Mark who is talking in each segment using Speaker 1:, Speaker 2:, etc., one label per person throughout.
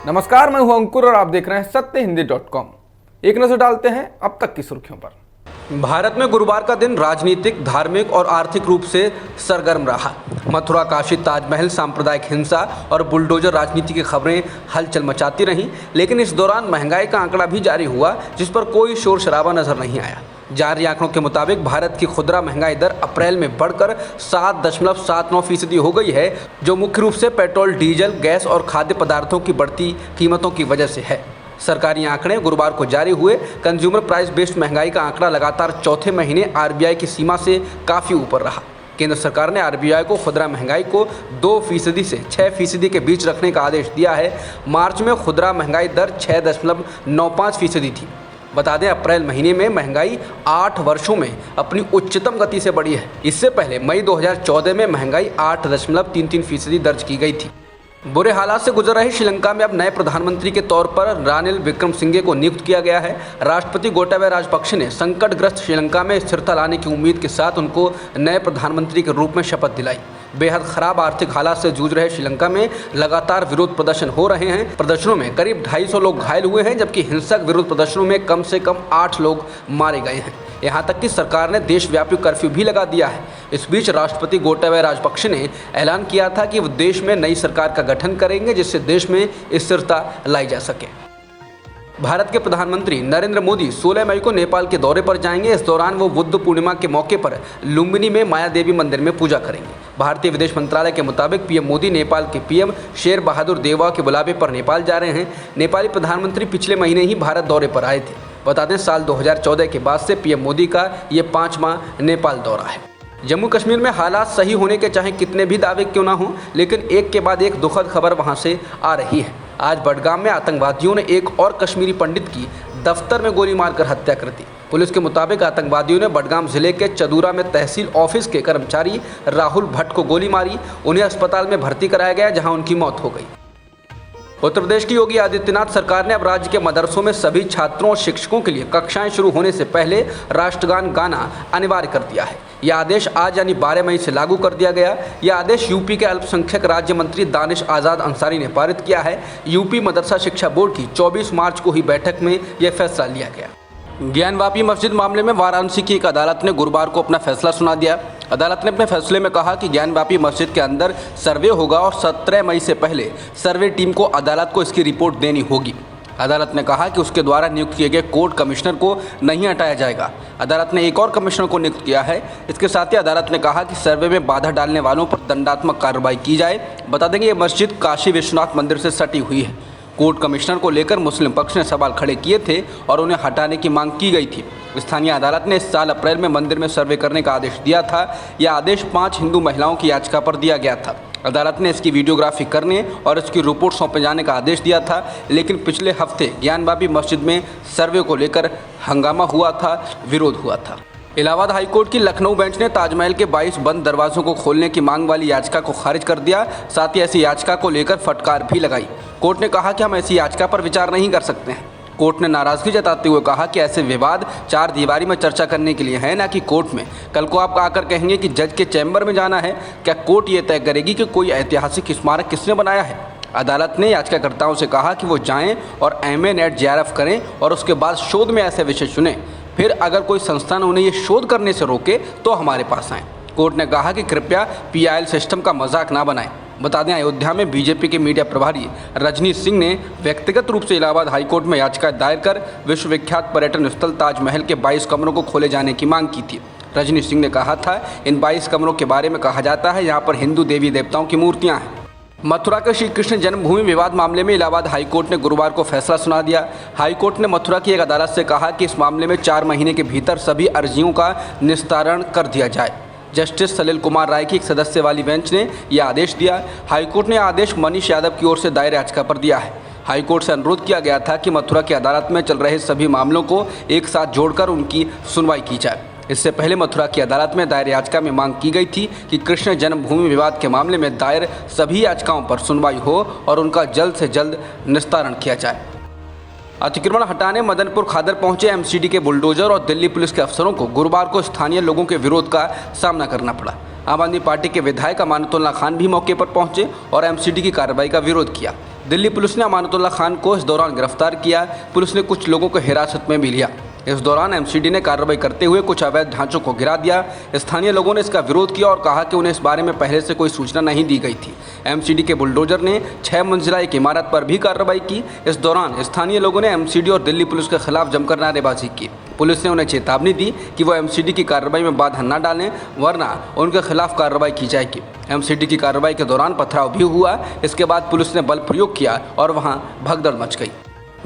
Speaker 1: नमस्कार, मैं हूं अंकुर और आप देख रहे हैं सत्यहिंदी.com। एक नजर डालते हैं अब तक की सुर्खियों पर।
Speaker 2: भारत में गुरुवार का दिन राजनीतिक, धार्मिक और आर्थिक रूप से सरगर्म रहा। मथुरा, काशी, ताजमहल, सांप्रदायिक हिंसा और बुलडोजर राजनीति की खबरें हलचल मचाती रहीं, लेकिन इस दौरान महंगाई का आंकड़ा भी जारी हुआ, जिस पर कोई शोर शराबा नजर नहीं आया। जारी आंकड़ों के मुताबिक भारत की खुदरा महंगाई दर अप्रैल में बढ़कर 7.79% हो गई है, जो मुख्य रूप से पेट्रोल, डीजल, गैस और खाद्य पदार्थों की बढ़ती कीमतों की वजह से है। सरकारी आंकड़े गुरुवार को जारी हुए। कंज्यूमर प्राइस बेस्ड महंगाई का आंकड़ा लगातार चौथे महीने आरबीआई की सीमा से काफ़ी ऊपर रहा। केंद्र सरकार ने आरबीआई को खुदरा महंगाई को 2% से 6% के बीच रखने का आदेश दिया है। मार्च में खुदरा महंगाई दर 6.95% थी। बता दें, अप्रैल महीने में महंगाई 8 वर्षों में अपनी उच्चतम गति से बढ़ी है। इससे पहले मई 2014 में महंगाई 8.33% दर्ज की गई थी। बुरे हालात से गुजर रहे श्रीलंका में अब नए प्रधानमंत्री के तौर पर रानिल विक्रमसिंघे को नियुक्त किया गया है। राष्ट्रपति गोटाबया राजपक्षे ने संकटग्रस्त श्रीलंका में स्थिरता लाने की उम्मीद के साथ उनको नए प्रधानमंत्री के रूप में शपथ दिलाई। बेहद खराब आर्थिक हालात से जूझ रहे श्रीलंका में लगातार विरोध प्रदर्शन हो रहे हैं। प्रदर्शनों में करीब 250 लोग घायल हुए हैं, जबकि हिंसक विरोध प्रदर्शनों में कम से कम 8 लोग मारे गए हैं। यहाँ तक कि सरकार ने देशव्यापी कर्फ्यू भी लगा दिया है। इस बीच राष्ट्रपति गोटाबया राजपक्षे ने ऐलान किया था कि वो देश में नई सरकार का गठन करेंगे, जिससे देश में स्थिरता लाई जा सके। भारत के प्रधानमंत्री नरेंद्र मोदी 16 मई को नेपाल के दौरे पर जाएंगे। इस दौरान वो बुद्ध पूर्णिमा के मौके पर लुम्बिनी में माया देवी मंदिर में पूजा करेंगे। भारतीय विदेश मंत्रालय के मुताबिक पीएम मोदी नेपाल के पीएम शेर बहादुर देउवा के बुलावे पर नेपाल जा रहे हैं। नेपाली प्रधानमंत्री पिछले महीने ही भारत दौरे पर आए थे। बता दें, साल 2014 के बाद से पीएम मोदी का ये 5वां नेपाल दौरा है। जम्मू कश्मीर में हालात सही होने के चाहे कितने भी दावे क्यों ना हों, लेकिन एक के बाद एक दुखद खबर वहां से आ रही है। आज बडगाम में आतंकवादियों ने एक और कश्मीरी पंडित की दफ्तर में गोली मारकर हत्या कर दी। पुलिस के मुताबिक आतंकवादियों ने बडगाम जिले के चदूरा में तहसील ऑफिस के कर्मचारी राहुल भट्ट को गोली मारी। उन्हें अस्पताल में भर्ती कराया गया, जहां उनकी मौत हो गई। उत्तर प्रदेश की योगी आदित्यनाथ सरकार ने अब राज्य के मदरसों में सभी छात्रों और शिक्षकों के लिए कक्षाएं शुरू होने से पहले राष्ट्रगान गाना अनिवार्य कर दिया है। यह आदेश आज यानी 12 मई से लागू कर दिया गया। यह आदेश यूपी के अल्पसंख्यक राज्य मंत्री दानिश आज़ाद अंसारी ने पारित किया है। यूपी मदरसा शिक्षा बोर्ड की 24 मार्च को हुई बैठक में यह फैसला लिया गया। ज्ञानवापी मस्जिद मामले में वाराणसी की एक अदालत ने गुरुवार को अपना फैसला सुना दिया। अदालत ने अपने फैसले में कहा कि ज्ञानवापी मस्जिद के अंदर सर्वे होगा और 17 मई से पहले सर्वे टीम को अदालत को इसकी रिपोर्ट देनी होगी। अदालत ने कहा कि उसके द्वारा नियुक्त किए गए कोर्ट कमिश्नर को नहीं हटाया जाएगा। अदालत ने एक और कमिश्नर को नियुक्त किया है। इसके साथ ही अदालत ने कहा कि सर्वे में बाधा डालने वालों पर दंडात्मक कार्रवाई की जाए। बता देंगे, ये मस्जिद काशी विश्वनाथ मंदिर से सटी हुई है। कोर्ट कमिश्नर को लेकर मुस्लिम पक्ष ने सवाल खड़े किए थे और उन्हें हटाने की मांग की गई थी। स्थानीय अदालत ने इस साल अप्रैल में मंदिर में सर्वे करने का आदेश दिया था। यह आदेश 5 हिंदू महिलाओं की याचिका पर दिया गया था। अदालत ने इसकी वीडियोग्राफी करने और इसकी रिपोर्ट सौंपे जाने का आदेश दिया था, लेकिन पिछले हफ्ते ज्ञानवापी मस्जिद में सर्वे को लेकर हंगामा हुआ था, विरोध हुआ था। इलाहाबाद हाईकोर्ट की लखनऊ बेंच ने ताजमहल के 22 बंद दरवाजों को खोलने की मांग वाली याचिका को खारिज कर दिया। साथ ही ऐसी याचिका को लेकर फटकार भी लगाई। कोर्ट ने कहा कि हम ऐसी याचिका पर विचार नहीं कर सकते हैं। कोर्ट ने नाराजगी जताते हुए कहा कि ऐसे विवाद 4 दीवारी में चर्चा करने के लिए है, ना कि कोर्ट में। कल को आप आकर कहेंगे कि जज के चैम्बर में जाना है। क्या कोर्ट ये तय करेगी कि कोई ऐतिहासिक स्मारक किसने बनाया है? अदालत ने याचिकाकर्ताओं से कहा कि वो जाएं और MA-NET-JRF करें और उसके बाद शोध में ऐसे विषय चुनें। फिर अगर कोई संस्थान उन्हें ये शोध करने से रोके तो हमारे पास आएँ। कोर्ट ने कहा कि कृपया PIL सिस्टम का मजाक ना बनाएं। बता दें, अयोध्या में बीजेपी के मीडिया प्रभारी रजनी सिंह ने व्यक्तिगत रूप से इलाहाबाद हाईकोर्ट में याचिका दायर कर विश्वविख्यात पर्यटन स्थल ताजमहल के 22 कमरों को खोले जाने की मांग की थी। रजनी सिंह ने कहा था, इन 22 कमरों के बारे में कहा जाता है यहाँ पर हिंदू देवी देवताओं की मूर्तियाँ हैं। मथुरा के श्री कृष्ण जन्मभूमि विवाद मामले में इलाहाबाद हाईकोर्ट ने गुरुवार को फैसला सुना दिया। हाईकोर्ट ने मथुरा की एक अदालत से कहा कि इस मामले में 4 महीने के भीतर सभी अर्जियों का निस्तारण कर दिया जाए। जस्टिस सलील कुमार राय की एक सदस्य वाली बेंच ने यह आदेश दिया। हाईकोर्ट ने आदेश मनीष यादव की ओर से दायर याचिका पर दिया है। हाईकोर्ट से अनुरोध किया गया था कि मथुरा की अदालत में चल रहे सभी मामलों को एक साथ जोड़कर उनकी सुनवाई की जाए। इससे पहले मथुरा की अदालत में दायर याचिका में मांग की गई थी कि कृष्ण जन्मभूमि विवाद के मामले में दायर सभी याचिकाओं पर सुनवाई हो और उनका जल्द से जल्द निस्तारण किया जाए। अतिक्रमण हटाने मदनपुर खादर पहुंचे एमसीडी के बुलडोजर और दिल्ली पुलिस के अफसरों को गुरुवार को स्थानीय लोगों के विरोध का सामना करना पड़ा। आम आदमी पार्टी के विधायक अमानतुल्लाह खान भी मौके पर पहुंचे और एमसीडी की कार्रवाई का विरोध किया। दिल्ली पुलिस ने अमानतुल्ला खान को इस दौरान गिरफ्तार किया। पुलिस ने कुछ लोगों को हिरासत में भी लिया। इस दौरान एमसीडी ने कार्रवाई करते हुए कुछ अवैध ढांचों को गिरा दिया। स्थानीय लोगों ने इसका विरोध किया और कहा कि उन्हें इस बारे में पहले से कोई सूचना नहीं दी गई थी। एमसीडी के बुलडोजर ने 6 मंजिला एक इमारत पर भी कार्रवाई की। इस दौरान स्थानीय लोगों ने एमसीडी और दिल्ली पुलिस के खिलाफ जमकर नारेबाजी की। पुलिस ने उन्हें चेतावनी दी कि वो एमसीडी की कार्रवाई में बाधा न डालें, वरना उनके खिलाफ कार्रवाई की जाएगी। एमसीडी की कार्रवाई के दौरान पथराव भी हुआ। इसके बाद पुलिस ने बल प्रयोग किया और वहां भगदड़ मच गई।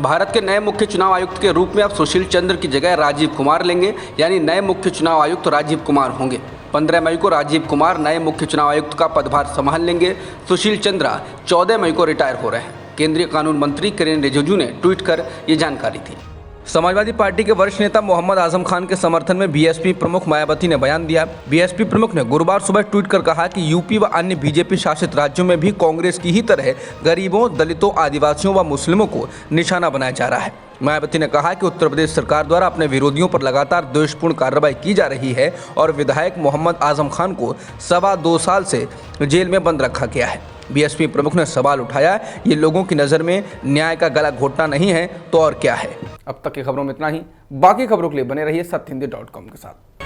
Speaker 2: भारत के नए मुख्य चुनाव आयुक्त के रूप में अब सुशील चंद्र की जगह राजीव कुमार लेंगे, यानी नए मुख्य चुनाव आयुक्त राजीव कुमार होंगे। 15 मई को राजीव कुमार नए मुख्य चुनाव आयुक्त का पदभार संभाल लेंगे। सुशील चंद्रा 14 मई को रिटायर हो रहे हैं। केंद्रीय कानून मंत्री किरेन रिजिजू ने ट्वीट कर ये जानकारी दी। समाजवादी पार्टी के वरिष्ठ नेता मोहम्मद आजम खान के समर्थन में बीएसपी प्रमुख मायावती ने बयान दिया। बीएसपी प्रमुख ने गुरुवार सुबह ट्वीट कर कहा कि यूपी व अन्य बीजेपी शासित राज्यों में भी कांग्रेस की ही तरह गरीबों, दलितों, आदिवासियों व मुस्लिमों को निशाना बनाया जा रहा है। मायावती ने कहा कि उत्तर प्रदेश सरकार द्वारा अपने विरोधियों पर लगातार द्वेषपूर्ण कार्रवाई की जा रही है और विधायक मोहम्मद आजम खान को 2.25 साल से जेल में बंद रखा गया है। बीएसपी प्रमुख ने सवाल उठाया, ये लोगों की नज़र में न्याय का गला घोटना नहीं है तो और क्या है।
Speaker 1: अब तक की खबरों में इतना ही। बाकी खबरों के लिए बने रहिए सत्यहिंदी.com के साथ।